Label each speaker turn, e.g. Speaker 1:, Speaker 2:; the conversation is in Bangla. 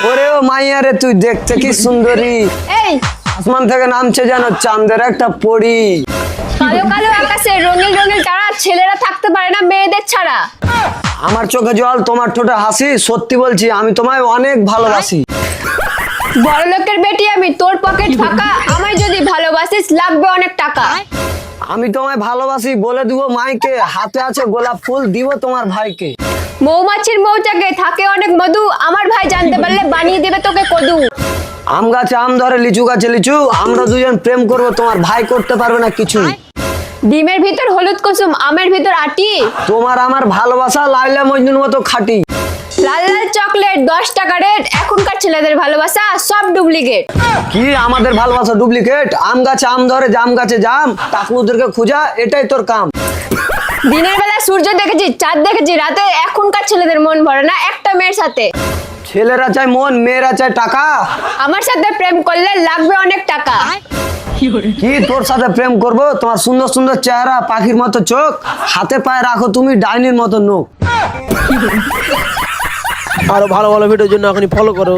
Speaker 1: ওরে ও মাইয়া রে, তুই দেখতে কি সুন্দরী।
Speaker 2: এই
Speaker 1: আসমান থেকে নামছে যেন চাঁদের একটা পরী।
Speaker 2: কালো কালো আকাশে রঙিন রঙিন তারা, ছেলেরা থাকতে পারে না মেয়েদের ছাড়া।
Speaker 1: আমার চোখে জল, তোমার ঠোঁটে হাসি, সত্যি বলছি আমি তোমায় অনেক ভালোবাসি।
Speaker 2: বড় লোকের বেটি আমি, তোর পকেট ফাঁকা, আমায় যদি ভালোবাসিস লাগবে অনেক টাকা।
Speaker 1: আমি তোমায় ভালোবাসি বলে দিব মাইকে, হাতে আছে গোলাপ ফুল দিব তোমার ভাইকে।
Speaker 2: মৌমাছির মৌচাকে থাকে অনেক মধু, আমার ভাই জানতে পারলে বানিয়ে দেবে তোকে কদু।
Speaker 1: আম গাছে আম ধরে, লিচু গাছে লিচু, আমরা দুজন প্রেম করব, তোমার ভাই করতে পারবে না কিছু।
Speaker 2: ডিমের ভিতর হলুদ কুসুম, আমের ভিতর আটি,
Speaker 1: তোমার আমার ভালোবাসা লাইলা মজনুর মতো খাঁটি।
Speaker 2: লাল লাল চকলেট 10 টাকা রেট, এখনকার ছেলেদের ভালোবাসা সব ডুপ্লিকেট।
Speaker 1: কি আমাদের ভালোবাসা ডুপ্লিকেট? আম গাছে আম ধরে, জাম গাছে জাম, টাকলুদেরকে খুঁজা এটাই তোর কাম।
Speaker 2: দিনের বেলা সূর্য দেখেছি, চাঁদ দেখেছি রাতে, এখনকার ছেলেদের মন ভরে না একটা মেয়ের সাথে।
Speaker 1: ছেলেরা চায় মন, মেয়েরা চায় টাকা।
Speaker 2: আমার সাথে প্রেম করলে লাগবে অনেক টাকা।
Speaker 1: কি তোর সাথে প্রেম করব? তোমার সুন্দর সুন্দর চেহারা, পাখির মতো চোখ, হাতে পায়ে রাখো তুমি ডাইনির মতো নোখ।
Speaker 3: আরো ভালো ভালো ভিডিওর জন্য এখনই ফলো করো।